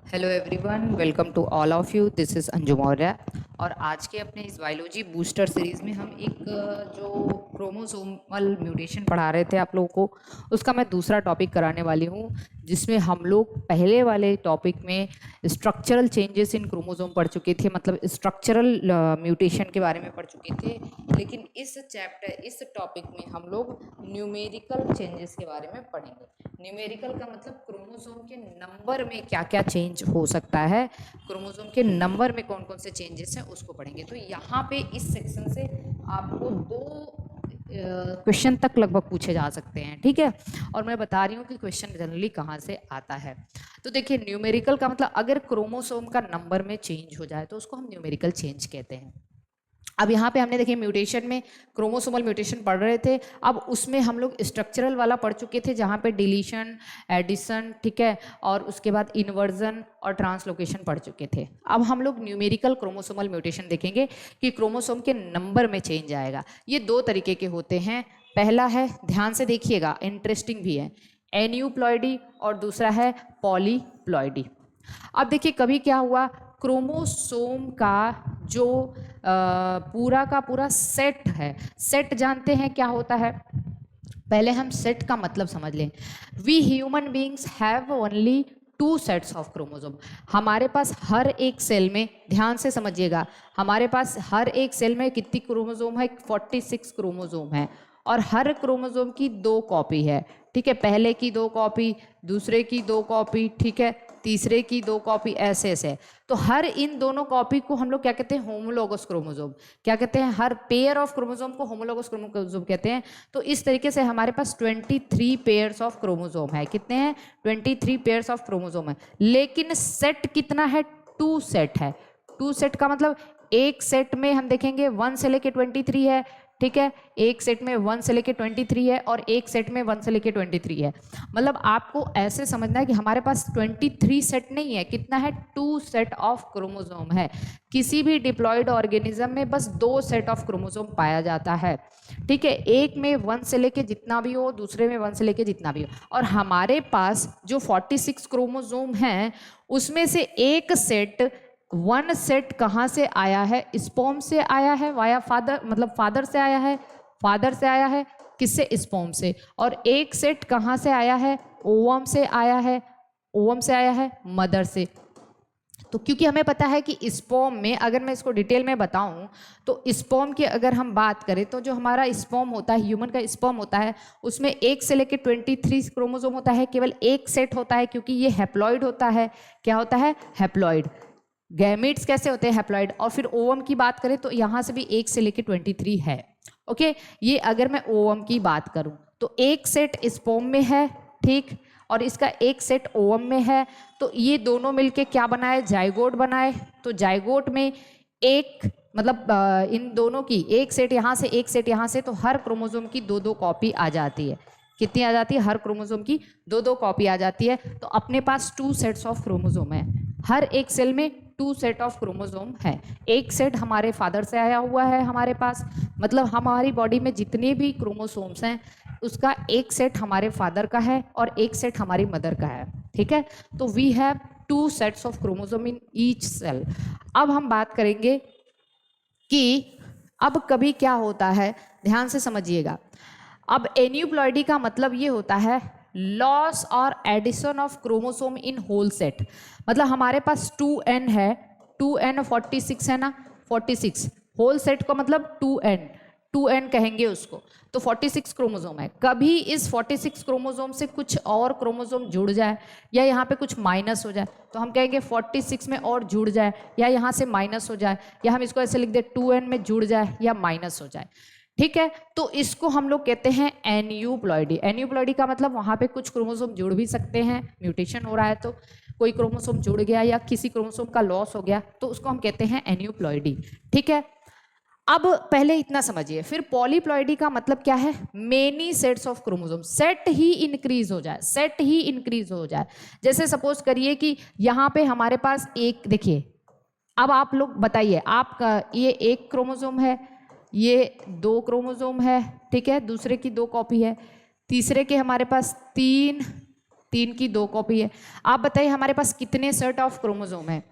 Hello everyone, welcome to all of you. This is Anju Maurya और आज के अपने इस बायोलॉजी बूस्टर सीरीज़ में हम एक जो क्रोमोसोमल म्यूटेशन पढ़ा रहे थे आप लोगों को, उसका मैं दूसरा टॉपिक कराने वाली हूँ, जिसमें हम लोग पहले वाले टॉपिक में स्ट्रक्चरल चेंजेस इन क्रोमोसोम पढ़ चुके थे, मतलब स्ट्रक्चरल म्यूटेशन के बारे में पढ़ चुके थे। लेकिन इस टॉपिक में हम लोग न्यूमेरिकल चेंजेस के बारे में पढ़ेंगे। न्यूमेरिकल का मतलब क्रोमोसोम के नंबर में क्या क्या चेंज हो सकता है, क्रोमोसोम के नंबर में कौन कौन से चेंजेस हैं उसको पढ़ेंगे। तो यहाँ पे इस सेक्शन से आपको दो क्वेश्चन तक लगभग पूछे जा सकते हैं, ठीक है। और मैं बता रही हूँ कि क्वेश्चन जनरली कहाँ से आता है। तो देखिए, न्यूमेरिकल का मतलब अगर क्रोमोसोम का नंबर में चेंज हो जाए तो उसको हम न्यूमेरिकल चेंज कहते हैं। अब यहाँ पे हमने देखिए म्यूटेशन में क्रोमोसोमल म्यूटेशन पढ़ रहे थे, अब उसमें हम लोग स्ट्रक्चरल वाला पढ़ चुके थे, जहाँ पे डिलीशन, एडिशन, ठीक है, और उसके बाद इन्वर्जन और ट्रांसलोकेशन पढ़ चुके थे। अब हम लोग न्यूमेरिकल क्रोमोसोमल म्यूटेशन देखेंगे कि क्रोमोसोम के नंबर में चेंज आएगा। ये दो तरीके के होते हैं। पहला है, ध्यान से देखिएगा, इंटरेस्टिंग भी है, एन्यूप्लॉइडी, और दूसरा है पॉलीप्लॉइडी। अब देखिए कभी क्या हुआ, क्रोमोसोम का जो पूरा का पूरा सेट है, सेट जानते हैं क्या होता है? पहले हम सेट का मतलब समझ लें। We human beings have only 2 sets of chromosome. हमारे पास हर एक सेल में, ध्यान से समझिएगा, हमारे पास हर एक सेल में कितनी क्रोमोसोम है? 46 क्रोमोसोम है, और हर क्रोमोसोम की 2 कॉपी है, ठीक है। पहले की 2 कॉपी, दूसरे की 2 कॉपी, ठीक है, तीसरे की 2 कॉपी, ऐसे ऐसे। तो हर इन दोनों कॉपी को हम लोग क्या कहते हैं? Homologous chromosome. क्या कहते हैं? हर पेयर ऑफ क्रोमोसोम को होमोलोगस क्रोमोसोम कहते हैं। तो इस तरीके से हमारे पास 23 पेयर्स ऑफ क्रोमोसोम है। कितने हैं? 23 पेयर्स ऑफ क्रोमोसोम है। लेकिन सेट कितना है? 2 सेट है। 2 सेट का मतलब एक सेट में हम देखेंगे 1 से लेके 23 है, ठीक है। एक सेट में 1 से लेके 23 है, और एक सेट में 1 से लेके 23 है। मतलब आपको ऐसे समझना है कि हमारे पास 23 सेट नहीं है, कितना है? 2 सेट ऑफ क्रोमोसोम है। किसी भी डिप्लॉयड ऑर्गेनिज्म में बस 2 सेट ऑफ क्रोमोसोम पाया जाता है, ठीक है। एक में 1 से लेके जितना भी हो, दूसरे में 1 से लेके जितना भी हो। और हमारे पास जो 46 क्रोमोसोम हैं, उसमें से एक सेट, 1 सेट कहाँ से आया है? स्पर्म से आया है, वाया फादर, मतलब फादर से आया है, फादर से आया है। किससे? स्पर्म से। और एक सेट कहाँ से आया है? ओवम से आया है, ओवम से आया है, मदर से। तो क्योंकि हमें पता है कि स्पर्म में, अगर मैं इसको डिटेल में बताऊं, तो स्पर्म की अगर हम बात करें तो जो हमारा स्पर्म होता है, ह्यूमन का स्पर्म होता है, उसमें 1 से लेकर 23 क्रोमोसोम होता है। केवल एक सेट होता है, क्योंकि ये हैप्लॉइड होता है। क्या होता है? हैप्लॉइड। गैमीट्स कैसे होते हैं? हैप्लॉइड। और फिर ओवम की बात करें तो यहाँ से भी 1 से लेकर 23 है, ओके। ये अगर मैं ओवम की बात करूं तो एक सेट स्पर्म में है, ठीक, और इसका एक सेट ओवम में है। तो ये दोनों मिलके क्या बनाए? जाइगोट बनाए। तो जाइगोट में एक, मतलब इन दोनों की एक सेट यहाँ से, एक सेट यहाँ से, तो हर क्रोमोसोम की 2-2 कॉपी आ जाती है। कितनी आ जाती है? हर क्रोमोसोम की 2-2 कॉपी आ जाती है। तो अपने पास 2 सेट्स ऑफ क्रोमोसोम है। हर एक सेल में 2 सेट ऑफ क्रोमोसोम है। एक सेट हमारे फादर से आया हुआ है हमारे पास, मतलब हमारी बॉडी में जितने भी क्रोमोसोम्स हैं, उसका एक सेट हमारे फादर का है और एक सेट हमारी मदर का है, ठीक है। तो we have 2 sets of chromosome in each cell. अब हम बात करेंगे कि अब कभी क्या होता है, ध्यान से समझिएगा। अब एन्यूप्लॉइडी का मतलब ये होता है लॉस और addition of chromosome in whole set. मतलब हमारे पास 2n है, 2n 46 है ना, 46 होल सेट का मतलब 2n, 2n कहेंगे उसको। तो 46 क्रोमोसोम है। कभी इस 46 क्रोमोसोम से कुछ और क्रोमोसोम जुड़ जाए, या यहाँ पे कुछ माइनस हो जाए, तो हम कहेंगे 46 में और जुड़ जाए, या यहाँ से माइनस हो जाए, या हम इसको ऐसे लिख दे 2n में जुड़ जाए या माइनस हो जाए, ठीक है। तो इसको हम लोग कहते हैं एन्यूप्लॉइडी। एन्यूप्लॉइडी का मतलब वहां पे कुछ क्रोमोसोम जुड़ भी सकते हैं, म्यूटेशन हो रहा है तो कोई क्रोमोसोम जुड़ गया या किसी क्रोमोसोम का लॉस हो गया, तो उसको हम कहते हैं एन्यूप्लॉइडी, ठीक है। अब पहले इतना समझिए, फिर पॉलीप्लॉइडी का मतलब क्या है? Many sets of chromosome. Set he increase हो जाए, सेट ही इंक्रीज हो जाए। जैसे सपोज करिए कि यहाँ पे हमारे पास एक, देखिए, अब आप लोग बताइए, आपका ये एक क्रोमोसोम है, ये 2 क्रोमोसोम है, ठीक है, दूसरे की 2 कॉपी है, तीसरे के हमारे पास 3, 3 की 2 कॉपी है। आप बताइए हमारे पास कितने सेट ऑफ क्रोमोसोम है,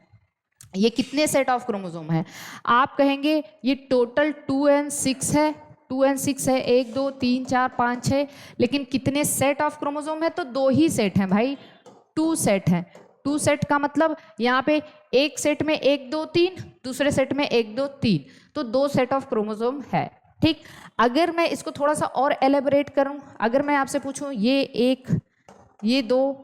ये कितने सेट ऑफ क्रोमोसोम है? आप कहेंगे ये टोटल 2 एंड 6 है, 2 एंड 6 है, 1 2 3 4 5 6, लेकिन कितने सेट ऑफ क्रोमोसोम है? तो 2 ही सेट हैं भाई, 2 सेट हैं। 2 सेट का मतलब यहाँ पे एक सेट में 1 2 3, दूसरे सेट में 1 2 3, तो 2 सेट ऑफ क्रोमोसोम है। ठीक, अगर मैं इसको थोड़ा सा और एलेबोरेट करूं, अगर मैं आपसे पूछूं ये 1, ये 2,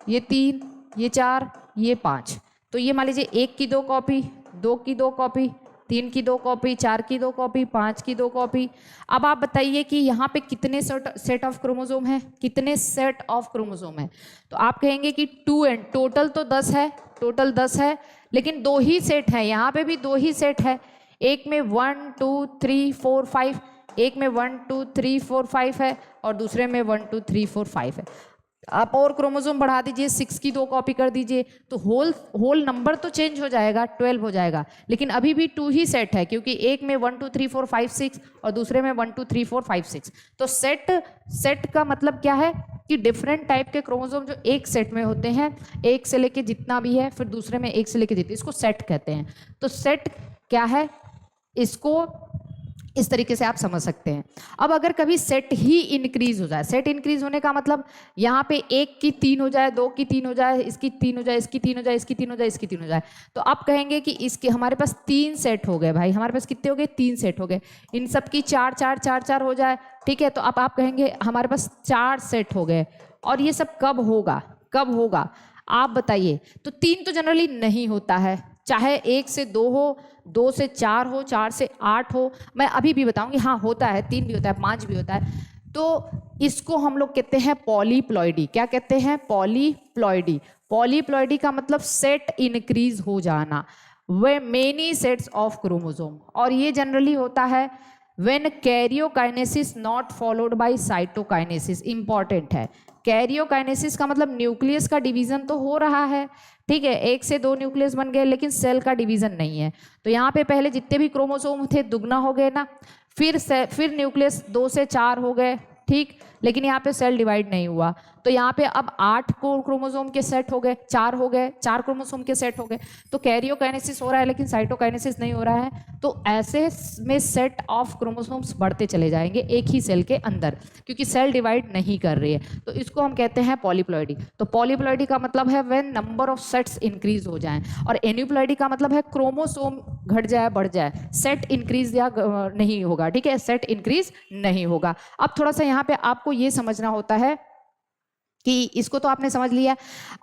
ये 3, ये 4, ये 5, तो ये मान लीजिए 1 की 2 कॉपी, 2 की 2 कॉपी, 3 की 2 कॉपी, 4 की 2 कॉपी, 5 की 2 कॉपी। अब आप बताइए कि यहाँ पे कितने सेट ऑफ क्रोमोसोम है, कितने सेट ऑफ क्रोमोसोम है? तो आप कहेंगे कि 2 एंड टोटल तो 10 है, टोटल 10 है, लेकिन 2 ही सेट है, यहाँ पे भी 2 ही सेट है। एक में 1 2 3 4 5, एक में 1 2 3 4 5 है और दूसरे में 1 2 3 4 5 है। आप और क्रोमोसोम बढ़ा दीजिए, 6 की 2 कॉपी कर दीजिए, तो होल नंबर तो चेंज हो जाएगा, 12 हो जाएगा, लेकिन अभी भी 2 ही सेट है, क्योंकि एक में 1 2 3 4 5 6 और दूसरे में 1 2 3 4 5 6। तो सेट का मतलब क्या है कि डिफरेंट टाइप के क्रोमोसोम जो एक सेट में होते हैं, एक से लेके जितना भी है, फिर दूसरे में एक से लेके जितने, इसको सेट कहते हैं। तो सेट क्या है, इसको इस तरीके से आप समझ सकते हैं। अब अगर कभी सेट ही इंक्रीज हो जाए, सेट इंक्रीज होने का मतलब यहाँ पे 1 की 3 हो जाए, 2 की 3 हो जाए, इसकी 3 हो जाए, इसकी 3 हो जाए, इसकी 3 हो जाए, इसकी 3 हो जाए, तो आप कहेंगे कि इसके हमारे पास 3 सेट हो गए भाई, हमारे पास कितने हो गए? 3 सेट हो गए। इन सब की 4 4 4 4 हो जाए, ठीक है, तो अब आप कहेंगे हमारे पास 4 सेट हो गए। और ये सब कब होगा, कब होगा आप बताइए? तो 3 तो जनरली नहीं होता है, चाहे 1 से 2 हो, 2 से 4 हो, 4 से 8 हो, मैं अभी भी बताऊंगी, हाँ होता है, 3 भी होता है, 5 भी होता है। तो इसको हम लोग कहते हैं पॉलीप्लॉइडी। क्या कहते हैं? पॉलीप्लॉइडी। पॉलीप्लॉइडी का मतलब सेट इंक्रीज हो जाना, वे मेनी सेट्स ऑफ क्रोमोसोम। और ये जनरली होता है when karyokinesis not followed by cytokinesis. Important है, कैरियोकाइनेसिस का मतलब न्यूक्लियस का डिवीजन तो हो रहा है, ठीक है, 1 से 2 न्यूक्लियस बन गए, लेकिन सेल का डिवीजन नहीं है। तो यहाँ पे पहले जितने भी क्रोमोसोम थे दुगना हो गए ना, फिर न्यूक्लियस 2 से 4 हो गए, ठीक, लेकिन यहाँ पे सेल डिवाइड नहीं हुआ, तो यहाँ पे अब 8 क्रोमोसोम के सेट हो गए, 4 हो गए, 4 क्रोमोसोम के सेट हो गए। तो कैरियोकाइनेसिस हो रहा है लेकिन साइटोकाइनेसिस नहीं हो रहा है, तो ऐसे में सेट ऑफ क्रोमोसोम्स बढ़ते चले जाएंगे एक ही सेल के अंदर, क्योंकि सेल डिवाइड नहीं कर रही है। तो इसको हम कहते हैं पॉलीप्लॉइडी। तो पॉलीप्लॉइडी का मतलब है when number of sets increase हो जाएं, और एन्यूप्लॉइडी का मतलब है क्रोमोसोम घट जाए बढ़ जाए, सेट इंक्रीज या नहीं होगा, ठीक है, सेट इंक्रीज नहीं होगा। अब थोड़ा सा यहाँ पे आपको ये समझना होता है कि इसको तो आपने समझ लिया,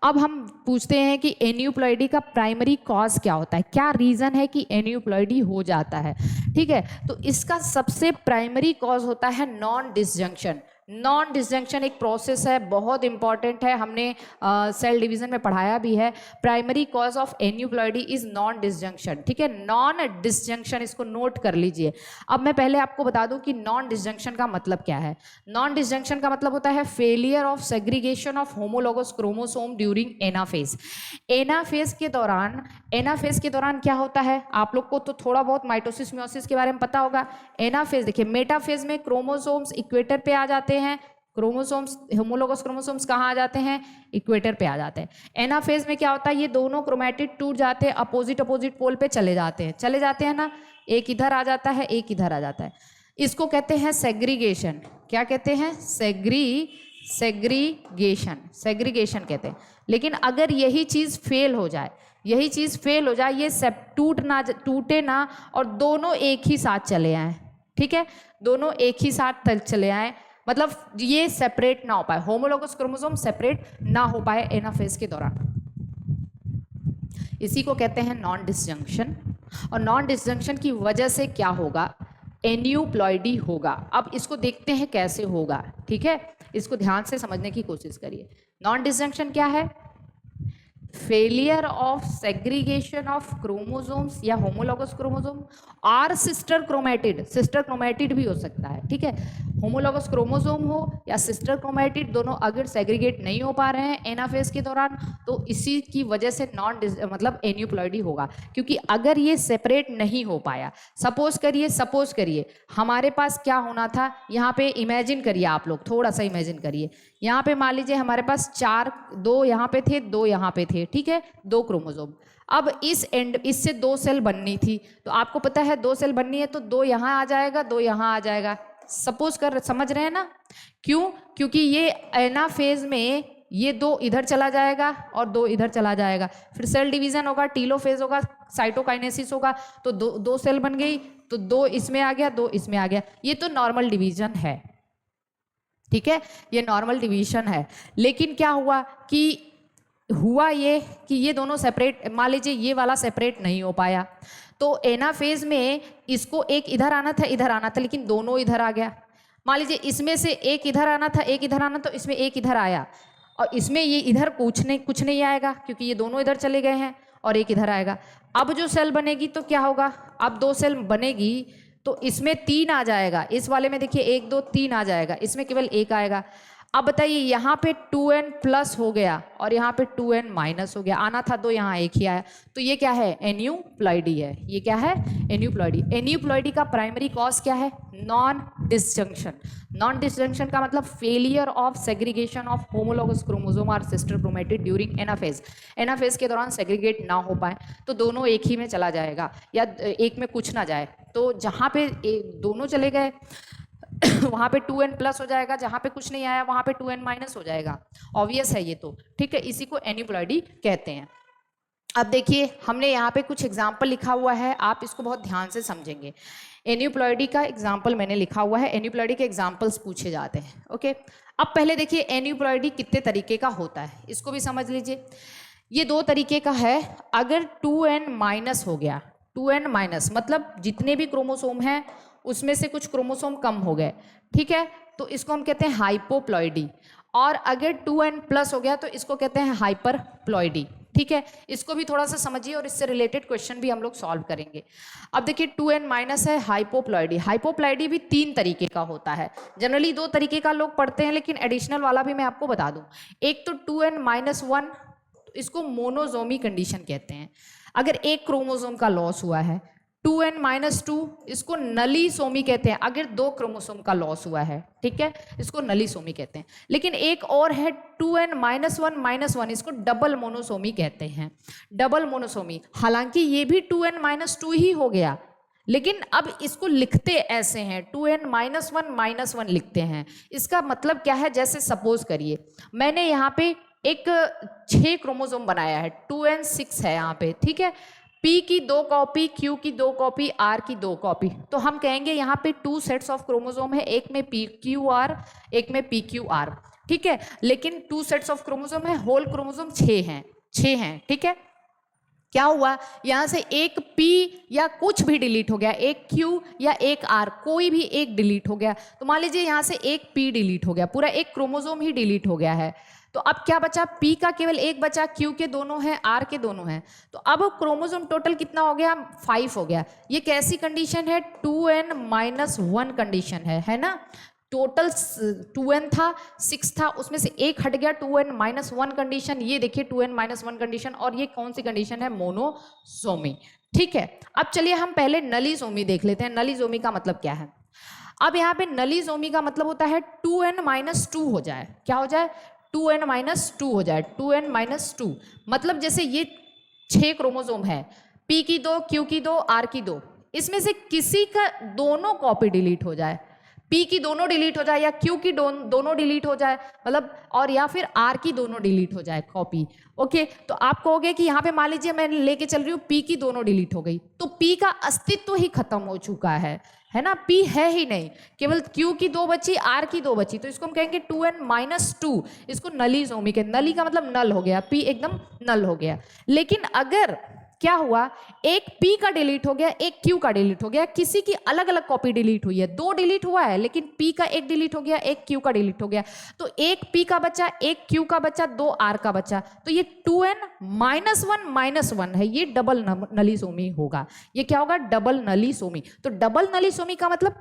अब हम पूछते हैं कि एन्यूप्लॉइडी का प्राइमरी कॉज क्या होता है, क्या रीजन है कि एन्यूप्लॉइडी हो जाता है, ठीक है। तो इसका सबसे प्राइमरी कॉज होता है नॉन डिसजंक्शन। नॉन डिसजंक्शन एक प्रोसेस है, बहुत इंपॉर्टेंट है, हमने सेल डिवीजन में पढ़ाया भी है। Primary cause of aneuploidy is non disjunction, ठीक है, नॉन डिसजंक्शन, इसको नोट कर लीजिए। अब मैं पहले आपको बता दूं कि नॉन डिसजंक्शन का मतलब क्या है। नॉन डिसजंक्शन का मतलब होता है failure of segregation of homologous chromosome during anaphase. Anaphase के दौरान क्या होता है, आप लोग को तो थोड़ा बहुत माइटोसिस मियोसिस के बारे में पता होगा। एनाफेज देखिए, मेटाफेज में क्रोमोसोम्स इक्वेटर पे आ जाते हैं, क्रोमोसोम्स होमोलोगस क्रोमोसोम्स कहाँ आ जाते हैं? इक्वेटर पे आ जाते हैं। एनाफेज में क्या होता है, ये दोनों क्रोमैटिड टूट जाते हैं, अपोजिट पोल पे चले जाते हैं ना, एक इधर आ जाता है, एक इधर आ जाता है। इसको कहते हैं सेग्रीगेशन। क्या कहते हैं? सेग्रीगेशन कहते हैं। लेकिन अगर यही चीज फेल हो जाए, ये सब टूटे ना और दोनों एक ही साथ चले आए, ठीक है, दोनों एक ही साथ चले आए, मतलब ये सेपरेट ना हो पाए, होमोलोगस क्रोमोसोम सेपरेट ना हो पाए एनाफेज के दौरान, इसी को कहते हैं नॉन डिसजंक्शन। और नॉन डिसजंक्शन की वजह से क्या होगा? एन्यूप्लॉइडी होगा। अब इसको देखते हैं कैसे होगा, ठीक है, इसको ध्यान से समझने की कोशिश करिए। नॉन डिसजंक्शन क्या है? Failure of segregation of chromosomes या होमोलॉगस क्रोमोसोम और सिस्टर क्रोमैटिड भी हो सकता है, ठीक है। होमोलॉगस क्रोमोसोम हो या सिस्टर क्रोमैटिड, दोनों अगर सेग्रीगेट नहीं हो पा रहे हैं एनाफेज के दौरान, तो इसी की वजह से मतलब एन्यूप्लॉइडी होगा, क्योंकि अगर ये सेपरेट नहीं हो पाया, सपोज करिए हमारे पास क्या होना था, यहाँ पे इमेजिन करिए आप लोग, थोड़ा सा इमेजिन करिए, यहाँ पे मान लीजिए हमारे पास 4, 2 यहाँ पे थे, 2 यहाँ पे थे, ठीक है, 2 क्रोमोसोम। अब इस एंड इससे 2 सेल बननी थी, तो आपको पता है 2 सेल बननी है तो 2 यहाँ आ जाएगा, 2 यहाँ आ जाएगा, सपोज कर, समझ रहे हैं ना। क्यों? क्योंकि ये एनाफेज में ये 2 इधर चला जाएगा और 2 इधर चला जाएगा, फिर सेल डिवीजन होगा, टीलोफेज होगा, साइटोकाइनेसिस होगा, तो 2 सेल बन गई, तो 2 इसमें आ गया, 2 इसमें आ गया। ये तो नॉर्मल डिवीजन है, ठीक है, ये नॉर्मल डिवीजन है। लेकिन क्या हुआ कि ये दोनों सेपरेट, मान लीजिए ये वाला सेपरेट नहीं हो पाया, तो एनाफेज में इसको एक इधर आना था, लेकिन दोनों इधर आ गया। मान लीजिए इसमें से एक इधर आना था, तो इसमें एक इधर आया, और इसमें ये इधर कुछ नहीं आएगा, क्योंकि ये दोनों इधर चले गए हैं, और एक इधर आएगा। अब जो सेल बनेगी तो क्या होगा, अब 2 सेल बनेगी तो इसमें 3 आ जाएगा, इस वाले में देखिए 1 2 3 आ जाएगा, इसमें केवल 1 आएगा। अब बताइए यहाँ पे 2n प्लस हो गया और यहाँ पे 2n माइनस हो गया, आना था 2, यहाँ 1 ही आया, तो ये क्या है, एन्यूप्लॉइडी है। ये क्या है, एन्यूप्लॉइडी। एन्यूप्लॉइडी का प्राइमरी कॉज क्या है, नॉन डिसजंक्शन का मतलब failure of segregation of homologous chromosome और सिस्टर क्रोमैटिड ड्यूरिंग एनाफेज के दौरान सेग्रीगेट ना हो पाए, तो दोनों एक ही में चला जाएगा या एक में कुछ ना जाए, तो जहाँ पे दोनों चले गए वहाँ पे 2n प्लस हो जाएगा, जहाँ पे कुछ नहीं आया वहाँ पे 2n माइनस हो जाएगा। ऑब्वियस है ये तो, ठीक है, इसी को एन्यूप्लॉइडी कहते हैं। अब देखिए हमने यहाँ पे कुछ एग्जाम्पल लिखा हुआ है, आप इसको बहुत ध्यान से समझेंगे। एन्यूप्लॉइडी का एग्जाम्पल मैंने लिखा हुआ है, एन्यूप्लॉइडी के एग्जाम्पल्स पूछे जाते हैं, ओके। अब पहले देखिए एन्यूप्लॉइडी कितने तरीके का होता है, इसको भी समझ लीजिए। ये 2 तरीके का है। अगर 2n माइनस हो गया, 2n माइनस मतलब जितने भी क्रोमोसोम हैं उसमें से कुछ क्रोमोसोम कम हो गए, ठीक है, तो इसको हम कहते हैं हाइपोप्लॉइडी। और अगर 2n प्लस हो गया तो इसको कहते हैं हाइपरप्लॉइडी, ठीक है। इसको भी थोड़ा सा समझिए और इससे रिलेटेड क्वेश्चन भी हम लोग सॉल्व करेंगे। अब देखिए 2n माइनस है हाइपोप्लॉइडी। हाइपोप्लॉइडी भी 3 तरीके का होता है, जनरली 2 तरीके का लोग पढ़ते हैं, लेकिन एडिशनल वाला भी मैं आपको बता दूं। एक तो 2n माइनस 1, इसको मोनोजोमी कंडीशन कहते हैं। अगर एक क्रोमोसोम का लॉस हुआ है, 2n माइनस 2 इसको नलीसोमी कहते हैं, अगर 2 क्रोमोसोम का लॉस हुआ है, ठीक है, इसको नलीसोमी कहते हैं। लेकिन एक और है 2n माइनस 1 इसको डबल मोनोसोमी कहते हैं, डबल मोनोसोमी। हालांकि ये भी 2n माइनस 2 ही हो गया, लेकिन अब इसको लिखते ऐसे हैं, 2n माइनस 1 लिखते हैं। इसका मतलब क्या है, जैसे सपोज करिए मैंने यहाँ पे एक 6 क्रोमोसोम बनाया है, 2n 6 है यहाँ पे, ठीक है, P की 2 कॉपी, Q की 2 कॉपी, R की 2 कॉपी, तो हम कहेंगे यहाँ पे 2 सेट्स ऑफ क्रोमोसोम है, एक में PQR, एक में PQR, ठीक है। लेकिन 2 सेट्स ऑफ क्रोमोसोम है, होल क्रोमोसोम 6 हैं, ठीक है। क्या हुआ, यहाँ से एक P या कुछ भी डिलीट हो गया, एक Q या एक R, कोई भी एक डिलीट हो गया, तो मान लीजिए यहाँ से एक P डिलीट हो गया, पूरा एक क्रोमोसोम ही डिलीट हो गया है, तो अब क्या बचा, P का केवल एक बचा, Q के दोनों हैं, R के दोनों हैं, तो अब क्रोमोसोम टोटल कितना हो गया, 5 हो गया। ये कैसी कंडीशन है, 2n माइनस 1 कंडीशन है ना। टोटल 2n था, 6 था, उसमें से एक हट गया, 2n माइनस 1 कंडीशन। ये देखिए 2n माइनस 1 कंडीशन, और ये कौन सी कंडीशन है, मोनोसोमी, ठीक है। अब चलिए हम पहले नलीसोमी देख लेते हैं। नलीसोमी का मतलब क्या है। अब यहाँ पे नलीसोमी का मतलब होता है 2n माइनस 2 हो जाए, क्या हो जाए, 2n माइनस 2 हो जाए, 2n माइनस 2 मतलब जैसे ये 6 क्रोमोसोम है, P की 2, Q की 2, R की 2, इसमें से किसी का दोनों कॉपी डिलीट हो जाए, P की दोनों डिलीट हो जाए या Q की दोनों डिलीट हो जाए, मतलब, और या फिर R की दोनों डिलीट हो जाए कॉपी, ओके। तो आप कहोगे कि यहाँ पे मान लीजिए मैं लेके चल रही हूँ P की दोनों डिलीट हो गई, तो P का अस्तित्व ही खत्म हो चुका है ना, P है ही नहीं, केवल Q की 2 बची, R की 2 बची, तो इसको हम कहेंगे 2n माइनस 2, इसको नलीसोमी के, नली का मतलब नल हो गया, P एकदम नल हो गया। लेकिन अगर क्या हुआ, एक P का डिलीट हो गया, एक Q का डिलीट हो गया, किसी की अलग अलग कॉपी डिलीट हुई है, 2 डिलीट हुआ है, लेकिन P का एक डिलीट हो गया, एक Q का डिलीट हो गया, तो एक P का बचा, एक Q का बचा, 2 R का बचा, तो ये 2n -1 -1 है, ये डबल नलीसोमी होगा। ये क्या होगा, डबल नलीसोमी। तो डबल नलीसोमी का मतलब,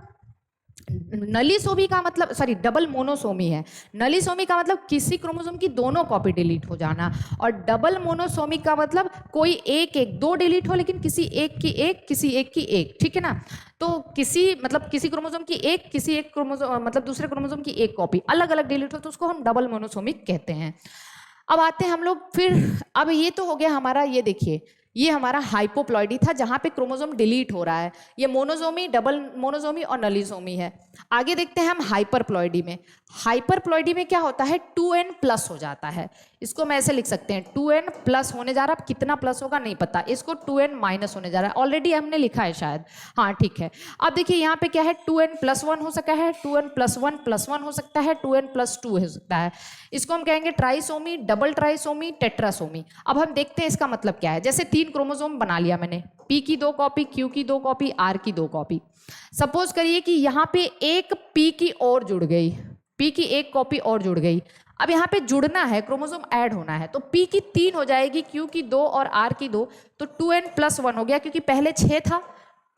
नलीसोमी का मतलब सॉरी डबल मोनोसोमी है। नलीसोमी का मतलब किसी क्रोमोसोम की दोनों कॉपी डिलीट हो जाना, और डबल मोनोसोमी का मतलब कोई एक एक 2 डिलीट हो, लेकिन किसी एक की एक, किसी एक की एक, ठीक है ना। तो किसी मतलब किसी क्रोमोसोम की एक, किसी एक क्रोमोसोम मतलब दूसरे क्रोमोसोम की एक कॉपी अलग अलग डिलीट हो, तो उसको हम डबल मोनोसोमिक कहते हैं। अब आते हैं हम लोग फिर, अब ये तो हो गया हमारा, ये देखिए ये हमारा हाइपोप्लॉइडी था जहां पे क्रोमोसोम डिलीट हो रहा है, ये मोनोसोमी, डबल मोनोसोमी और नलीसोमी है। आगे देखते हैं हम हाइपरप्लॉइडी में। हाइपरप्लॉइडी में क्या होता है, 2n प्लस हो जाता है। इसको मैं ऐसे लिख सकते हैं, 2n प्लस होने जा रहा है, अब कितना प्लस होगा नहीं पता, इसको 2n माइनस होने जा रहा है, ऑलरेडी हमने लिखा है शायद, हाँ ठीक है। अब देखिए यहाँ पे क्या है, 2n प्लस 1 हो सकता है, 2n प्लस 1 प्लस 1 हो सकता है, 2n प्लस 2 हो सकता है। इसको हम कहेंगे ट्राइसोमी, डबल ट्राइसोमी, टेट्रासोमी। अब हम देखते हैं इसका मतलब क्या है। जैसे 3 क्रोमोसोम बना लिया मैंने, P की 2 कॉपी, Q की 2 कॉपी, R की 2 कॉपी। सपोज करिए कि यहाँ पे एक P की और जुड़ गई, P की एक कॉपी और जुड़ गई। अब यहाँ पे जुड़ना है, क्रोमोसोम ऐड होना है, तो P की 3 हो जाएगी, Q की 2 और R की 2, तो 2n प्लस 1 हो गया, क्योंकि पहले 6 था,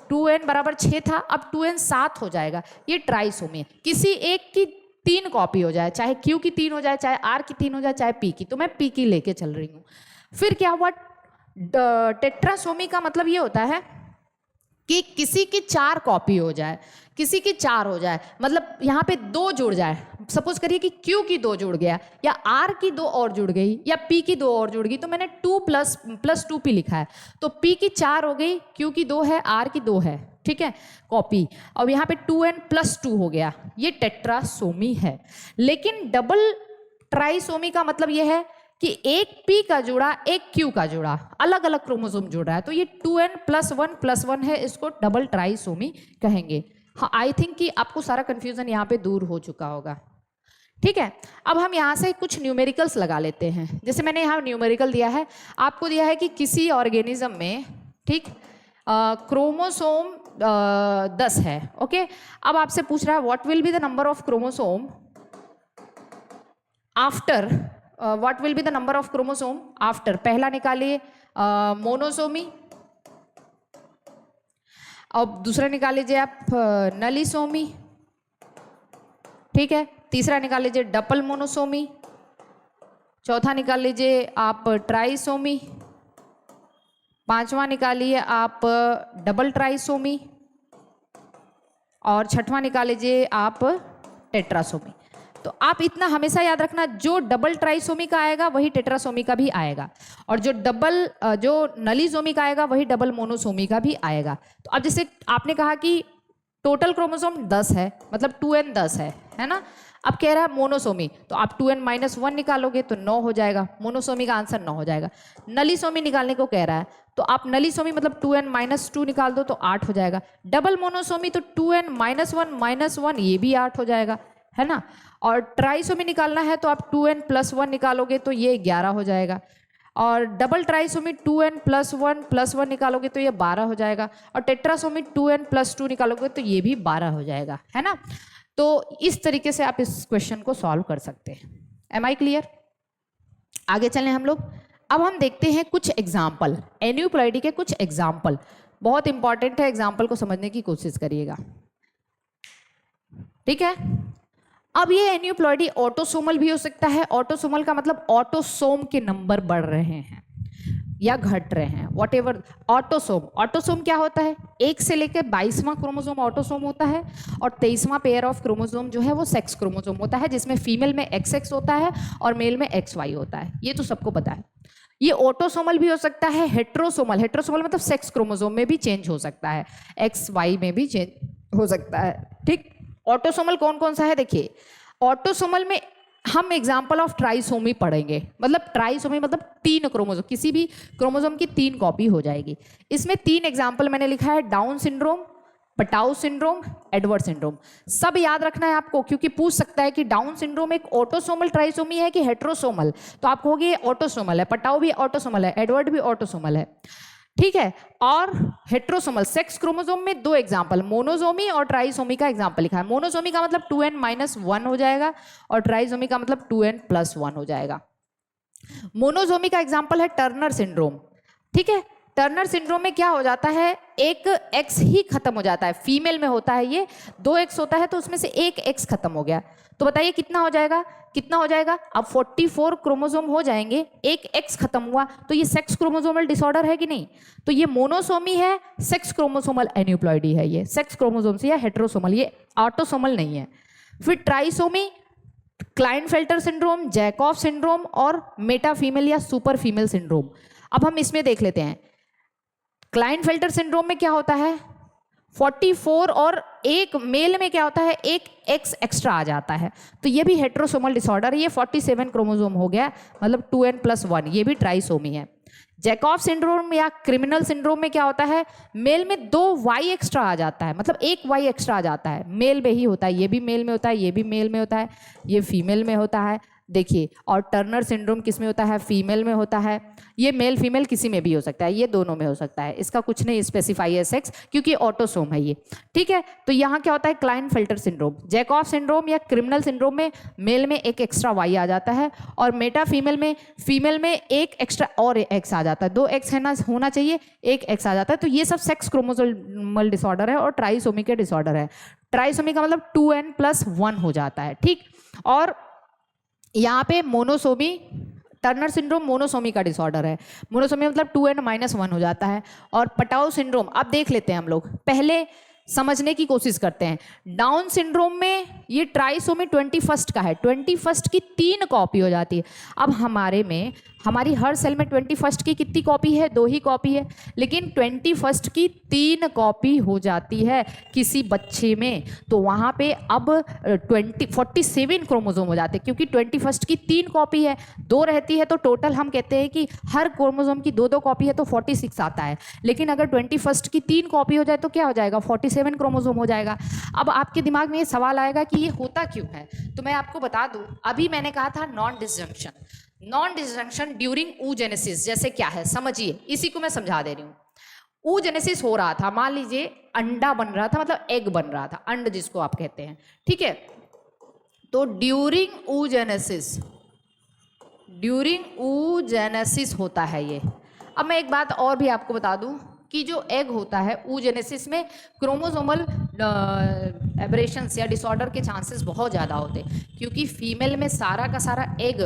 2n बराबर 6 था, अब 2n 7 हो जाएगा। ये ट्राइसोमी है। किसी एक की 3 कॉपी हो जाए, चाहे Q की 3 हो जाए, चाहे R की 3 हो जाए, चाहे P की, तो मैं P की लेके चल रही हूँ। फिर क्या हुआ, टेट्रासोमी का मतलब ये होता है कि किसी की 4 कॉपी हो जाए, किसी की 4 हो जाए, मतलब यहाँ पे 2 जुड़ जाए। सपोज करिए कि Q की 2 जुड़ गया, या R की 2 और जुड़ गई, या P की 2 और जुड़ गई, तो मैंने 2 प्लस 2P लिखा है। तो P की 4 हो गई, Q की 2 है, R की 2 है, ठीक है, कॉपी। अब यहाँ पे 2n प्लस 2 हो गया, ये टेट्रासोमी है। लेकिन डबल ट्राइसोमी का मतलब ये है कि एक P का जुड़ा, एक Q का जुड़ा, अलग अलग क्रोमोसोम जुड़ रहा है, तो ये 2n प्लस 1 है, इसको डबल ट्राइसोमी कहेंगे। हाँ, आई थिंक कि आपको सारा कंफ्यूजन यहाँ पे दूर हो चुका होगा, ठीक है। अब हम यहाँ से कुछ न्यूमेरिकल्स लगा लेते हैं। जैसे मैंने यहाँ न्यूमेरिकल दिया है, आपको दिया है कि किसी ऑर्गेनिज्म में, ठीक, क्रोमोसोम 10 है, ओके। अब आपसे पूछ रहा है what will be the number of chromosome after, what will be the number of chromosome after, पहला निकालिए मोनोसोमी, अब दूसरा निकाल लीजिए आप नलीसोमी, ठीक है, तीसरा निकाल लीजिए डबल मोनोसोमी, चौथा निकाल लीजिए आप ट्राइसोमी, पांचवा निकालिए आप डबल ट्राइसोमी, और छठवां निकाल लीजिए आप टेट्रासोमी। तो आप इतना हमेशा याद रखना, जो डबल ट्राइसोमी का आएगा वही टेट्रासोमी का भी आएगा, और जो नलीसोमी का आएगा वही डबल मोनोसोमी का भी आएगा। तो अब जैसे आपने कहा कि टोटल क्रोमोसोम 10 है, मतलब 2n 10 है ना। अब कह रहा है मोनोसोमी, तो आप 2n माइनस 1 निकालोगे तो 9 हो जाएगा, मोनोसोमी का आंसर 9 हो जाएगा। नलीसोमी निकालने को कह रहा है, तो आप नलीसोमी मतलब 2n माइनस 2 निकाल दो तो 8 हो जाएगा। डबल मोनोसोमी तो 2n माइनस 1 ये भी 8 हो जाएगा, है ना। और ट्राइसोमी निकालना है तो आप 2n प्लस 1 निकालोगे तो ये 11 हो जाएगा, और डबल ट्राइसोमी 2n प्लस 1 निकालोगे तो ये 12 हो जाएगा, और टेट्रासोमी 2n प्लस 2 निकालोगे तो ये भी 12 हो जाएगा, है ना। तो इस तरीके से आप इस क्वेश्चन को सॉल्व कर सकते हैं। Am I clear? आगे चलें हम लोग। अब हम देखते हैं कुछ एग्जाम्पल, एन्यूप्लॉइडी के कुछ एग्जाम्पल, बहुत इंपॉर्टेंट है, एग्जाम्पल को समझने की कोशिश करिएगा, ठीक है। अब ये एन्यूप्लॉइडी ऑटोसोमल भी हो सकता है। ऑटोसोमल का मतलब ऑटोसोम के नंबर बढ़ रहे हैं या घट रहे हैं, वॉट एवर। ऑटोसोम क्या होता है, 1 से लेकर 22वां क्रोमोसोम ऑटोसोम होता है, और 23वां पेयर ऑफ क्रोमोसोम जो है वो सेक्स क्रोमोसोम होता है, जिसमें फीमेल में XX होता है और मेल में XY होता है, ये तो सबको पता है। ये ऑटोसोमल भी हो सकता है, हेट्रोसोमल मतलब सेक्स क्रोमोसोम में भी चेंज हो सकता है, XY में भी चेंज हो सकता है, ठीक। ऑटोसोमल कौन कौन सा है, देखिए ऑटोसोमल में हम एग्जाम्पल ऑफ ट्राइसोमी पढ़ेंगे, मतलब ट्राइसोमी मतलब 3 क्रोमोसोम, किसी भी क्रोमोसोम की 3 कॉपी हो जाएगी। इसमें 3 एग्जाम्पल मैंने लिखा है, down syndrome, Patau syndrome, Edward syndrome. सब याद रखना है आपको, क्योंकि पूछ सकता है कि डाउन सिंड्रोम एक ऑटोसोमल ट्राइसोमी है कि हेट्रोसोमल, तो आप कहोगे ऑटोसोमल है, पटाउ भी ऑटोसोमल है, एडवर्ड भी ऑटोसोमल है। ठीक है। और हेट्रोसोमल सेक्स क्रोमोसोम में दो एग्जाम्पल, मोनोसोमी और ट्राइसोमी का एग्जाम्पल लिखा है। मोनोसोमी का मतलब 2n-1 हो जाएगा और ट्राइसोमी का मतलब 2n+1 हो जाएगा। मोनोसोमी का एग्जाम्पल है टर्नर सिंड्रोम, ठीक है। टर्नर सिंड्रोम में क्या हो जाता है, एक एक्स ही खत्म हो जाता है, फीमेल में होता है ये, 2 एक्स होता है तो उसमें से एक एक्स खत्म हो गया, तो बताइए कितना हो जाएगा, कितना हो जाएगा, अब 44 क्रोमोसोम हो जाएंगे, एक एक्स खत्म हुआ, तो ये सेक्स क्रोमोसोमल डिसऑर्डर है कि नहीं, तो ये मोनोसोमी है, सेक्स क्रोमोसोमल एन्यूप्लॉइडी है, ये सेक्स क्रोमोसोम से या हेट्रोसोमल, ये ऑटोसोमल नहीं है। फिर trisomy, Klinefelter syndrome, Jakob syndrome और मेटा फीमेल या सुपर फीमेल सिंड्रोम। अब हम इसमें देख लेते हैं, क्लाइनफेल्टर सिंड्रोम में क्या होता है, 44 और एक मेल में क्या होता है, एक एक्स एक्स्ट्रा आ जाता है, तो ये भी हेट्रोसोमल डिसऑर्डर, ये 47 क्रोमोसोम हो गया, मतलब 2n+1, ये भी ट्राइसोमी है। जैकॉब सिंड्रोम या क्रिमिनल सिंड्रोम में क्या होता है, मेल में 2 वाई एक्स्ट्रा आ जाता है, मतलब एक वाई एक्स्ट्रा आ जाता है, मेल में ही होता है, ये भी मेल में होता है, ये भी मेल में होता है, ये फीमेल में होता है, देखिए। और टर्नर सिंड्रोम किस में होता है, फीमेल में होता है, ये मेल फीमेल किसी में भी हो सकता है, ये दोनों में हो सकता है, इसका कुछ नहीं स्पेसिफाई है सेक्स, क्योंकि ऑटोसोम है ये, ठीक है। तो यहाँ क्या होता है, क्लाइनफेल्टर सिंड्रोम, जैकॉब सिंड्रोम या क्रिमिनल सिंड्रोम में मेल में एक एक्स्ट्रा वाई आ जाता है, और मेटा फीमेल में एक एक्स्ट्रा और एक्स आ जाता है, 2 एक्स है ना, होना चाहिए, एक एक्स आ जाता है, तो ये सब सेक्स क्रोमोसोमल डिसऑर्डर है और ट्राइसोमी के डिसऑर्डर है। ट्राइसोमी का मतलब 2n+1 हो जाता है, ठीक। और यहाँ पे मोनोसोमी, टर्नर सिंड्रोम मोनोसोमी का डिसऑर्डर है, मोनोसोमी मतलब 2n-1 हो जाता है। और पटाउ सिंड्रोम, अब देख लेते हैं हम लोग, पहले समझने की कोशिश करते हैं। डाउन सिंड्रोम में ये ट्राइसोमी 21 का है, 21 की 3 कॉपी हो जाती है। अब हमारी हर सेल में 21 की कितनी कॉपी है, 2 ही कॉपी है, लेकिन 21 की 3 कॉपी हो जाती है किसी बच्चे में, तो वहाँ पे अब 47 क्रोमोसोम हो जाते हैं, क्योंकि 21 की 3 कॉपी है, 2 रहती है, तो टोटल हम कहते हैं कि हर क्रोमोसोम की 2-2 कॉपी है, तो 46 आता है। लेकिन अगर 21 की 3 कॉपी हो जाए तो क्या हो जाएगा, 47 क्रोमोसोम हो जाएगा। अब आपके दिमाग में ये सवाल आएगा कि ये होता क्यों है, तो मैं आपको बता दूं, अभी मैंने कहा था नॉन डिसजंक्शन ड्यूरिंग oogenesis, जैसे क्या है समझिए, इसी को मैं समझा दे रही हूँ। oogenesis हो रहा था, मान लीजिए अंडा बन रहा था, मतलब एग बन रहा था, अंड जिसको आप कहते हैं, ठीक है। तो ड्यूरिंग oogenesis होता है ये। अब मैं एक बात और भी आपको बता दूं कि जो एग होता है oogenesis में क्रोमोसोमल एब्रेशंस या डिसऑर्डर के चांसेस बहुत ज़्यादा होते हैं, क्योंकि फीमेल में सारा का सारा एग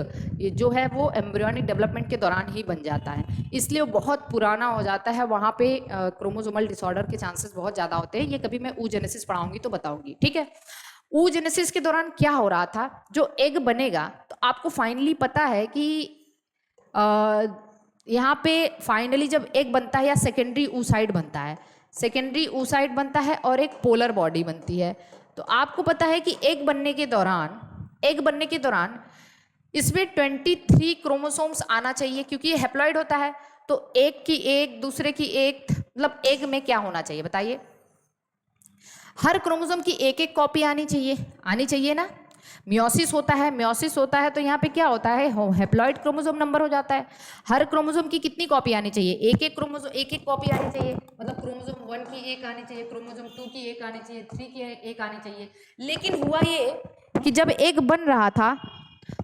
जो है वो एम्ब्रियोनिक डेवलपमेंट के दौरान ही बन जाता है, इसलिए वो बहुत पुराना हो जाता है, वहाँ पे क्रोमोसोमल डिसऑर्डर के चांसेस बहुत ज़्यादा होते हैं। ये कभी मैं oogenesis पढ़ाऊंगी तो बताऊंगी, ठीक है। oogenesis के दौरान क्या हो रहा था, जो एग बनेगा, तो आपको फाइनली पता है कि यहाँ पे फाइनली जब एग बनता है या सेकेंडरी oocyte बनता है और एक पोलर बॉडी बनती है, तो आपको पता है कि एग बनने के दौरान इसमें 23 क्रोमोसोम्स आना चाहिए, क्योंकि ये हैप्लॉइड होता है, तो एक की एक, दूसरे की एक, मतलब एग में क्या होना चाहिए बताइए, हर क्रोमोसोम की एक एक कॉपी आनी चाहिए ना। मियोसिस होता है तो यहाँ पे क्या होता है, हैप्लॉइड क्रोमोसोम नंबर हो जाता है। हर क्रोमोसोम की कितनी कॉपी आनी चाहिए, एक एक कॉपी आनी चाहिए, मतलब क्रोमोसोम 1 की एक आनी चाहिए, क्रोमोसोम 2 की एक आनी चाहिए, 3 की एक आनी चाहिए। लेकिन हुआ ये कि जब एग बन रहा था,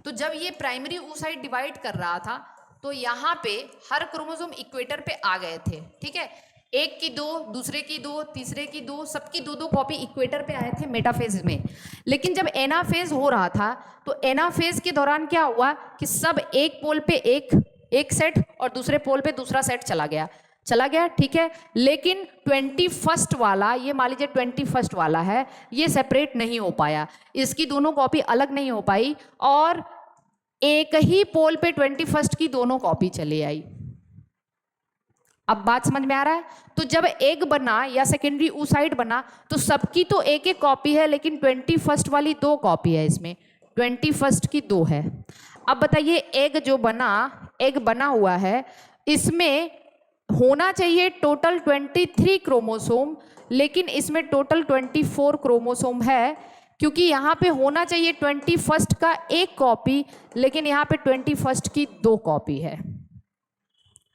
तो जब ये प्राइमरी oocyte डिवाइड कर रहा था, तो यहाँ पे हर क्रोमोसोम इक्वेटर पे आ गए थे, ठीक है। एक की 2, दूसरे की 2, तीसरे की 2, सबकी 2-2 कॉपी इक्वेटर पे आए थे मेटाफेज में। लेकिन जब एनाफेज हो रहा था, तो एनाफेज के दौरान क्या हुआ कि सब एक पोल पे एक सेट और दूसरे पोल पे दूसरा सेट चला गया, ठीक है। लेकिन 21 वाला, ये मान लीजिए 21 वाला है, ये सेपरेट नहीं हो पाया, इसकी दोनों कॉपी अलग नहीं हो पाई, और एक ही पोल पे 21 की दोनों कॉपी चली आई। अब बात समझ में आ रहा है। तो जब एग बना या सेकेंडरी oocyte बना, तो सबकी तो एक एक कॉपी है, लेकिन 21 वाली 2 कॉपी है, इसमें 21 की 2 है। अब बताइए एग बना हुआ है, इसमें होना चाहिए टोटल 23 क्रोमोसोम, लेकिन इसमें टोटल 24 क्रोमोसोम है, क्योंकि यहाँ पे होना चाहिए 21 का एक कॉपी, लेकिन यहाँ पे 21 की 2 कॉपी है।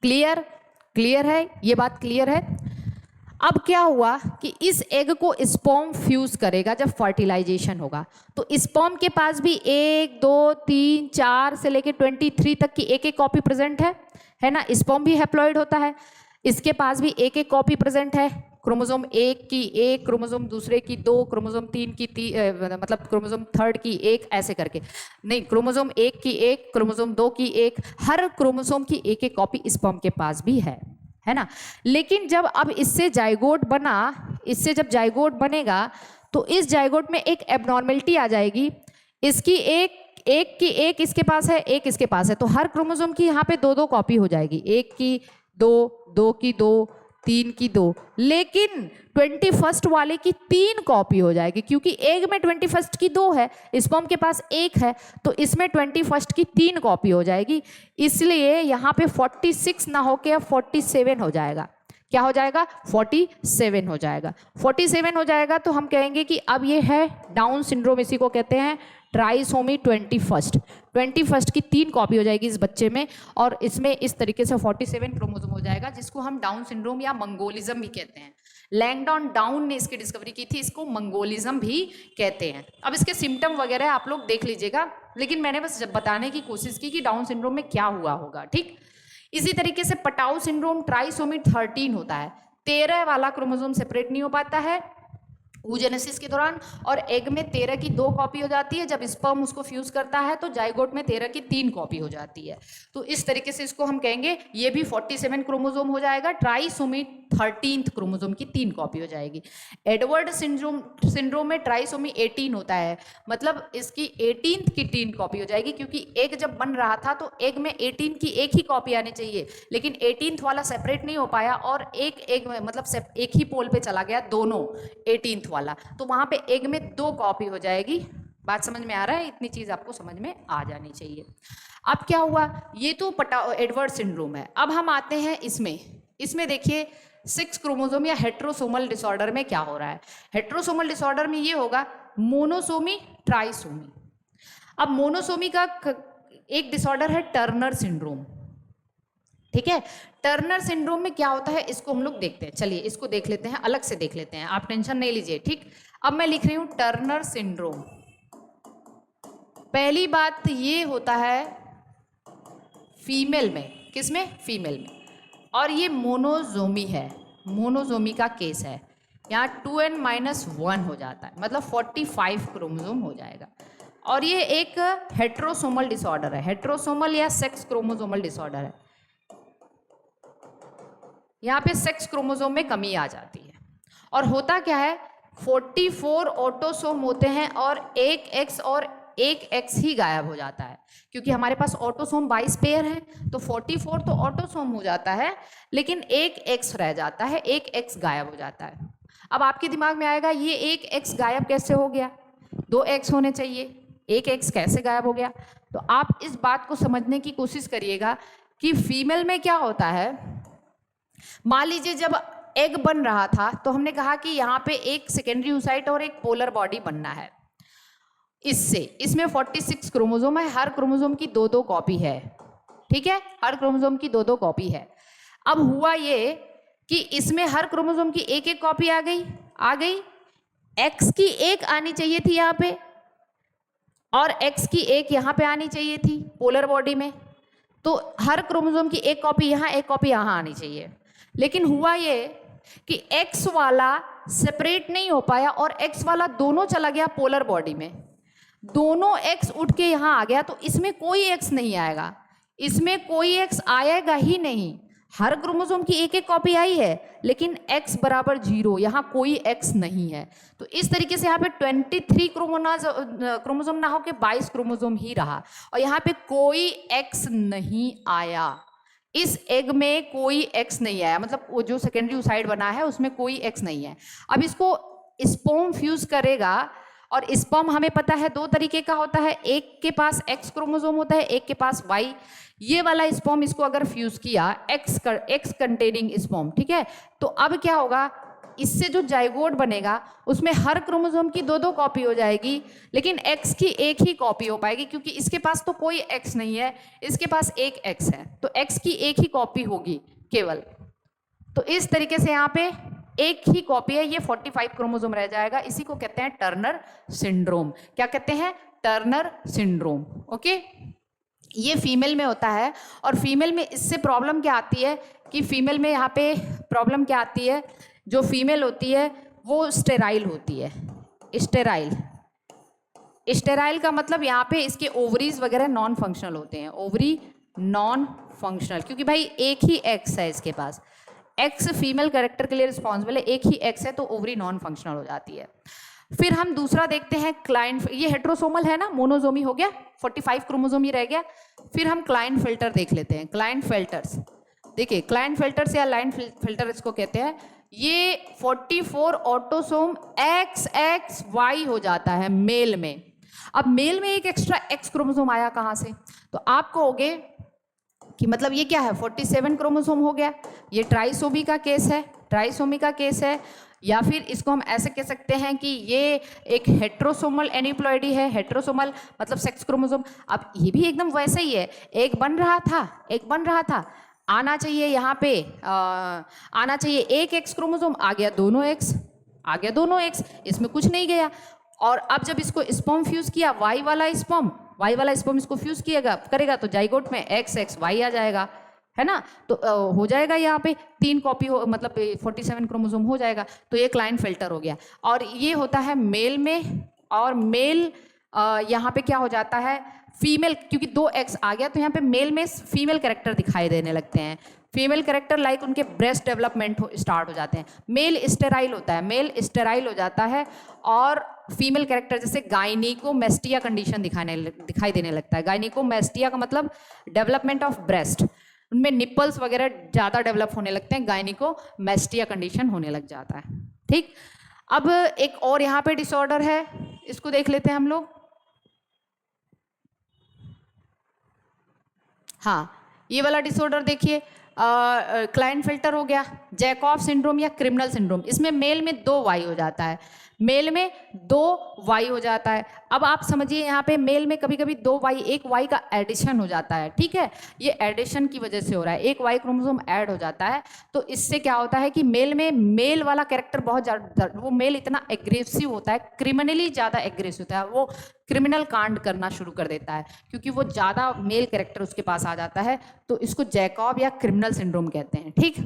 क्लियर? क्लियर है, ये बात क्लियर है। अब क्या हुआ कि इस एग को स्पर्म फ्यूज करेगा जब फर्टिलाइजेशन होगा, तो स्पर्म के पास भी 1 2 3 4 से लेके 23 तक की एक एक कॉपी प्रेजेंट है ना। स्पर्म भी हैप्लॉइड होता है, इसके पास भी एक एक कॉपी प्रेजेंट है। क्रोमोसोम 1 की 1, क्रोमोसोम दूसरे की 2, क्रोमोसोम 3 की 3, मतलब क्रोमोसोम 3 की 1, ऐसे करके नहीं, क्रोमोसोम 1 की 1, क्रोमोसोम 2 की 1, हर क्रोमोसोम की एक एक कॉपी स्पर्म के पास भी है ना। लेकिन जब अब इससे जाइगोट बना, इससे जब जाइगोट बनेगा तो इस जाइगोट में एक एबनॉर्मेलिटी आ जाएगी। इसकी एक की एक इसके पास है, एक इसके पास है, तो हर क्रोमोसोम की यहाँ पे 2 2 कॉपी हो जाएगी, 1 की 2, 2 की 2, 3 की 2। लेकिन 21st वाले की 3 कॉपी हो जाएगी, क्योंकि एग में 21st की 2 है, स्पर्म के पास 1 है, तो इसमें 21st की 3 कॉपी हो जाएगी। इसलिए यहाँ पे 46 ना होके अब 47 हो जाएगा। क्या हो जाएगा? 47 हो जाएगा। 47 हो जाएगा तो हम कहेंगे कि अब ये है डाउन सिंड्रोम, इसी को कहते हैं ट्राइसोमी 21st की 3 कॉपी हो जाएगी इस बच्चे में, और इसमें इस तरीके से 47 क्रोमोसोम हो जाएगा, जिसको हम डाउन सिंड्रोम या मंगोलिज्म भी कहते हैं। लैंगडॉन डाउन ने इसकी डिस्कवरी की थी, इसको मंगोलिज्म भी कहते हैं। अब इसके सिम्टम वगैरह आप लोग देख लीजिएगा, लेकिन मैंने बस बताने की कोशिश की कि डाउन सिंड्रोम में क्या हुआ होगा, ठीक। इसी तरीके से पटाउ सिंड्रोम ट्राइसोमी 13 होता है, 13 वाला क्रोमोसोम सेपरेट नहीं हो पाता है oogenesis के दौरान, और एग में 13 की 2 कॉपी हो जाती है। जब स्पर्म उसको फ्यूज करता है तो जाइगोट में 13 की 3 कॉपी हो जाती है। तो इस तरीके से इसको हम कहेंगे ये भी 47 क्रोमोसोम हो जाएगा, ट्राइसोमी 13th क्रोमोसोम की 3 कॉपी हो जाएगी। एडवर्ड सिंड्रोम में ट्राइसोमी 18 होता है, मतलब इसकी 18th की 3 कॉपी हो जाएगी, क्योंकि एग जब बन रहा था तो एग में 18 की एक ही कॉपी आनी चाहिए, लेकिन 18th वाला सेपरेट नहीं हो पाया और एक एग में मतलब एक ही पोल पे चला गया दोनों 18th वाला, तो वहां पे एग में 2 कॉपी हो जाएगी। बात समझ में आ रहा है? इतनी चीज आपको समझ में आ जानी चाहिए। अब क्या हुआ, ये तो एडवर्ड सिंड्रोम है। अब हम आते हैं इसमें देखिए 6 क्रोमोसोम या हेट्रोसोमल डिसऑर्डर में क्या हो रहा है। हेट्रोसोमल डिसऑर्डर में ये होगा मोनोसोमी ट्राइसोमी। अब मोनोसोमी का एक डिसऑर्डर है टर्नर सिंड्रोम, ठीक है। टर्नर सिंड्रोम में क्या होता है इसको हम लोग देखते हैं, चलिए इसको देख लेते हैं, अलग से देख लेते हैं, आप टेंशन नहीं लीजिए, ठीक। अब मैं लिख रही हूं टर्नर सिंड्रोम। पहली बात ये होता है फीमेल में, किसमें? फीमेल में, और ये मोनोजोमी है, मोनोजोमी का केस है। यहाँ 2n-1 हो जाता है, मतलब 45 क्रोमोसोम हो जाएगा, और ये एक हेट्रोसोमल डिसऑर्डर है, हेट्रोसोमल या सेक्स क्रोमोसोमल डिसऑर्डर है। यहाँ पे सेक्स क्रोमोसोम में कमी आ जाती है, और होता क्या है 44 ऑटोसोम होते हैं और एक एक्स और एक एक्स ही गायब हो जाता है, क्योंकि हमारे पास ऑटोसोम 22 पेयर है, तो 44 तो ऑटोसोम हो जाता है, लेकिन एक एक्स रह जाता है, एक एक्स गायब हो जाता है। अब आपके दिमाग में आएगा ये एक एक्स गायब कैसे हो गया, 2 एक्स होने चाहिए, एक एक्स कैसे गायब हो गया? तो आप इस बात को समझने की कोशिश करिएगा कि फीमेल में क्या होता है। मान लीजिए जब एग बन रहा था तो हमने कहा कि यहाँ पे एक सेकेंडरी oocyte और एक पोलर बॉडी बनना है। इसमें 46 क्रोमोसोम है, हर क्रोमोसोम की 2 2 कॉपी है, ठीक है, हर क्रोमोसोम की 2 2 कॉपी है। अब हुआ ये कि इसमें हर क्रोमोसोम की एक एक कॉपी आ गई, एक्स की एक आनी चाहिए थी यहाँ पे, और एक्स की एक यहाँ पे आनी चाहिए थी पोलर बॉडी में, तो हर क्रोमोसोम की एक कॉपी यहाँ, एक कॉपी यहाँ आनी चाहिए। लेकिन हुआ ये कि एक्स वाला सेपरेट नहीं हो पाया और एक्स वाला दोनों चला गया पोलर बॉडी में, दोनों एक्स उठ के यहाँ आ गया, तो इसमें कोई एक्स नहीं आएगा, इसमें कोई एक्स आएगा ही नहीं। हर क्रोमोसोम की एक एक कॉपी आई है, लेकिन x बराबर 0, यहाँ कोई x नहीं है। तो इस तरीके से यहाँ पे 23 क्रोमोसोम ना हो के 22 क्रोमोसोम ही रहा, और यहाँ पे कोई x नहीं आया, इस एग में कोई x नहीं आया, मतलब वो जो सेकेंडरी oocyte बना है उसमें कोई x नहीं है। अब इसको स्पर्म फ्यूज करेगा, और स्पर्म हमें पता है 2 तरीके का होता है, एक के पास X क्रोमोसोम होता है, एक के पास Y। ये वाला स्पर्म इसको अगर फ्यूज किया X कंटेनिंग स्पर्म, ठीक है, तो अब क्या होगा, इससे जो जाइगोट बनेगा उसमें हर क्रोमोसोम की 2 2 कॉपी हो जाएगी, लेकिन X की एक ही कॉपी हो पाएगी, क्योंकि इसके पास तो कोई X नहीं है, इसके पास एक X है, तो X की एक ही कॉपी होगी केवल, तो इस तरीके से यहाँ पे एक ही कॉपी है, ये 45 क्रोमोसोम रह जाएगा। इसी को कहते हैं टर्नर सिंड्रोम। क्या कहते हैं? Turner syndrome. ओके, ये फीमेल में होता है। और फीमेल में इससे प्रॉब्लम क्या आती है कि फीमेल में यहाँ पे प्रॉब्लम क्या आती है, जो फीमेल होती है वो स्टेराइल होती है। स्टेराइल, स्टेराइल का मतलब यहाँ पे इसके ओवरीज वगैरह नॉन फंक्शनल होते हैं। ओवरी नॉन फंक्शनल, क्योंकि भाई एक ही एक्स है इसके पास, एक्स फीमेल कैरेक्टर के लिए रिस्पॉन्सिबल है, एक ही एक्स है, तो ओवरी नॉन फंक्शनल हो जाती है। फिर हम दूसरा देखते हैं क्लाइंट, ये हेट्रोसोमल है ना, मोनोजोमी हो गया, 45 क्रोमोसोम ही रह गया। फिर हम क्लाइंट फिल्टर देख लेते हैं। क्लाइंट फिल्टर्स, देखिए क्लाइंट फिल्टर्स या लाइन फिल्टर इसको कहते हैं। ये 44 ऑटोसोम XXY हो जाता है मेल में। अब मेल में एक एक्स्ट्रा एक्स क्रोमोसोम आया कहाँ से, तो आप कहोगे कि मतलब ये क्या है, 47 क्रोमोसोम हो गया, ये ट्राइसोमी का केस है, ट्राइसोमी का केस है। या फिर इसको हम ऐसे कह सकते हैं कि ये एक हेट्रोसोमल एनिप्लॉइडी है। हेट्रोसोमल मतलब सेक्स क्रोमोसोम। अब ये भी एकदम वैसा ही है, एक बन रहा था, आना चाहिए यहाँ पे आना चाहिए एक एक्स क्रोमोसोम, आ गया दोनों एक्स, इसमें कुछ नहीं गया। और अब जब इसको स्पर्म फ्यूज किया, वाई वाला स्पर्म इसको फ्यूज करेगा तो जाइगोट में XXY आ जाएगा, है ना। तो हो जाएगा यहाँ पे 3 कॉपी हो, मतलब 47 क्रोमोसोम हो जाएगा। तो ये क्लाइंट फिल्टर हो गया। और ये होता है मेल में। और मेल यहाँ पे क्या हो जाता है, फीमेल, क्योंकि 2X आ गया तो यहाँ पे मेल में फीमेल कैरेक्टर दिखाई देने लगते हैं। फीमेल कैरेक्टर लाइक उनके ब्रेस्ट डेवलपमेंट स्टार्ट हो जाते हैं। मेल स्टेराइल हो जाता है। और फीमेल कैरेक्टर जैसे गाइनिकोमेस्टिया कंडीशन दिखाई देने लगता है। गाइनिकोमेस्टिया का मतलब डेवलपमेंट ऑफ ब्रेस्ट, उनमें निपल्स वगैरह ज़्यादा डेवलप होने लगते हैं, गाइनिकोमेस्टिया कंडीशन होने लग जाता है। ठीक, अब एक और यहाँ पे डिसऑर्डर है, इसको देख लेते हैं हम लोग। हाँ, ये वाला डिसऑर्डर देखिए, क्लाइंट फिल्टर हो गया, जैकॉब सिंड्रोम या क्रिमिनल सिंड्रोम। इसमें मेल में 2Y हो जाता है, हो जाता है। अब आप समझिए यहाँ पे मेल में कभी कभी 2Y, एक Y का एडिशन हो जाता है, ठीक है, ये एडिशन की वजह से हो रहा है, एक Y क्रोमोसोम ऐड हो जाता है। तो इससे क्या होता है कि मेल में मेल वाला कैरेक्टर बहुत ज़्यादा, वो मेल इतना एग्रेसिव होता है, क्रिमिनली ज़्यादा एग्रेसिव होता है, वो क्रिमिनल कांड करना शुरू कर देता है, क्योंकि वो ज़्यादा मेल कैरेक्टर उसके पास आ जाता है। तो इसको जैकॉब या क्रिमिनल सिंड्रोम कहते हैं। ठीक,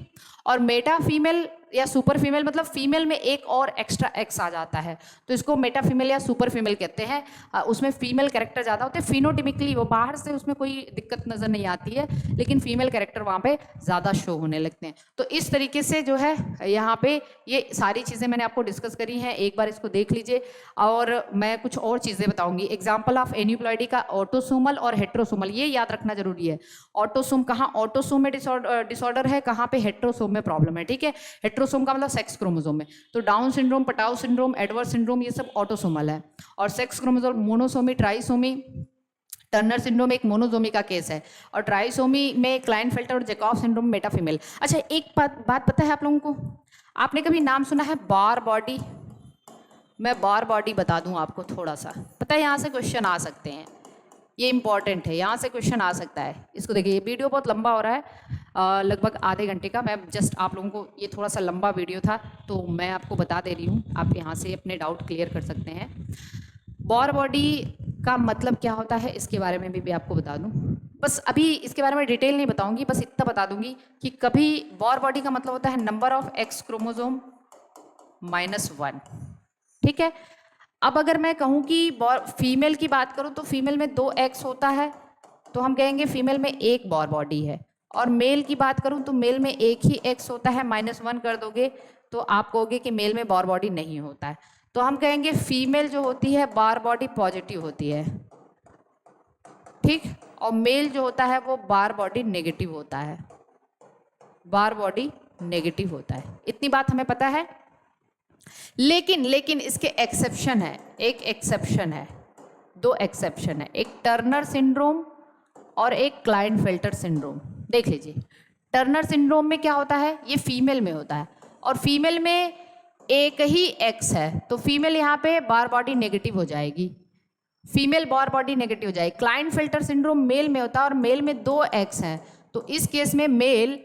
और मेटा फीमेल या सुपर फीमेल मतलब फीमेल में एक और एक्स्ट्रा एक्स आ जाता है, तो इसको मेटा फीमेल या सुपर फीमेल कहते हैं। उसमें फीमेल कैरेक्टर ज़्यादा होते हैं, फिनोटिपिकली वो बाहर से उसमें कोई दिक्कत नज़र नहीं आती है, लेकिन फीमेल कैरेक्टर वहाँ पे ज़्यादा शो होने लगते हैं। तो इस तरीके से जो है यहाँ पे ये सारी चीज़ें मैंने आपको डिस्कस करी हैं, एक बार इसको देख लीजिए। और मैं कुछ और चीज़ें बताऊँगी। एग्जाम्पल ऑफ एन्यूप्लॉइडी का ऑटोसोमल और हेट्रोसोमल, ये याद रखना जरूरी है। ऑटोसोम कहाँ, ऑटोसोम में डिसऑर्डर है, कहाँ पे हेट्रोसोम में प्रॉब्लम है। ठीक है, हेट्रोसोम का मतलब सेक्स क्रोमोसोम में, तो down syndrome, Patau syndrome, Edward syndrome, ये सब ऑटोसोमल है। और sex chromosome monosomy, trisomy, Turner syndrome एक मोनोसोमी का केस है, और ट्राइसोमी में क्लाइंट फिल्टर और जैकॉब सिंड्रोम मेटा फीमेल। अच्छा, एक बात पता है आप लोगों को, आपने कभी नाम सुना है बार बॉडी? मैं बार बॉडी बता दूं आपको थोड़ा सा, पता है यहाँ से क्वेश्चन आ सकते हैं, ये इंपॉर्टेंट है, यहाँ से क्वेश्चन आ सकता है। इसको देखिए, ये वीडियो बहुत लंबा हो रहा है, लगभग आधे घंटे का। मैं जस्ट आप लोगों को, ये थोड़ा सा लंबा वीडियो था तो मैं आपको बता दे रही हूँ, आप यहाँ से अपने डाउट क्लियर कर सकते हैं। बार बॉडी का मतलब क्या होता है इसके बारे में भी आपको बता दूँ, बस अभी इसके बारे में डिटेल नहीं बताऊँगी, बस इतना बता दूँगी कि कभी बार बॉडी का मतलब होता है नंबर ऑफ एक्स क्रोमोसोम -1। ठीक है, अब अगर मैं कहूँ कि फीमेल की बात करूँ तो फीमेल में 2X होता है, तो हम कहेंगे फीमेल में एक बार बॉडी है। और मेल की बात करूँ तो मेल में एक ही X होता है, -1 कर दोगे तो आप कहोगे कि मेल में बार बॉडी नहीं होता है, तो हम कहेंगे फीमेल जो होती है बार बॉडी पॉजिटिव होती है। ठीक, और मेल जो होता है वो बार बॉडी नेगेटिव होता है, बार बॉडी नेगेटिव होता है। इतनी बात हमें पता है। लेकिन इसके एक्सेप्शन है, एक एक्सेप्शन है, 2 एक्सेप्शन है, एक टर्नर सिंड्रोम और एक क्लाइंट फिल्टर सिंड्रोम। देख लीजिए, टर्नर सिंड्रोम में क्या होता है, ये फीमेल में होता है, और फीमेल में एक ही एक्स है, तो फीमेल यहाँ पे बार बॉडी नेगेटिव हो जाएगी, फीमेल बार बॉडी नेगेटिव हो जाएगी। क्लाइंट फिल्टर सिंड्रोम मेल में होता है और मेल में 2 एक्स हैं, तो इस केस में मेल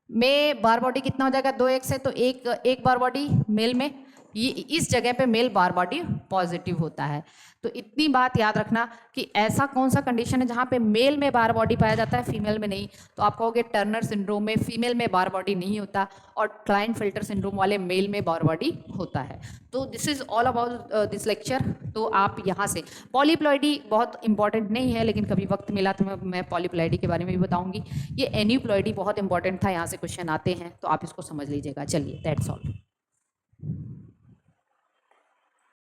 में बार बॉडी कितना हो जाएगा, 2x है तो एक बार बॉडी मेल में, ये इस जगह पे मेल बार बॉडी पॉजिटिव होता है। तो इतनी बात याद रखना कि ऐसा कौन सा कंडीशन है जहाँ पे मेल में बार बॉडी पाया जाता है, फीमेल में नहीं। तो आप कहोगे टर्नर सिंड्रोम में फीमेल में बार बॉडी नहीं होता और क्लाइनफिल्टर सिंड्रोम वाले मेल में बार बॉडी होता है। तो this is all about this lecture. तो आप यहाँ से पॉलीप्लॉइडी बहुत इंपॉर्टेंट नहीं है, लेकिन कभी वक्त मिला तो मैं पॉलीप्लॉइडी के बारे में भी बताऊंगी। ये एन्यूप्लॉइडी बहुत इंपॉर्टेंट था, यहाँ से क्वेश्चन आते हैं तो आप इसको समझ लीजिएगा। चलिए, दैट्स ऑल।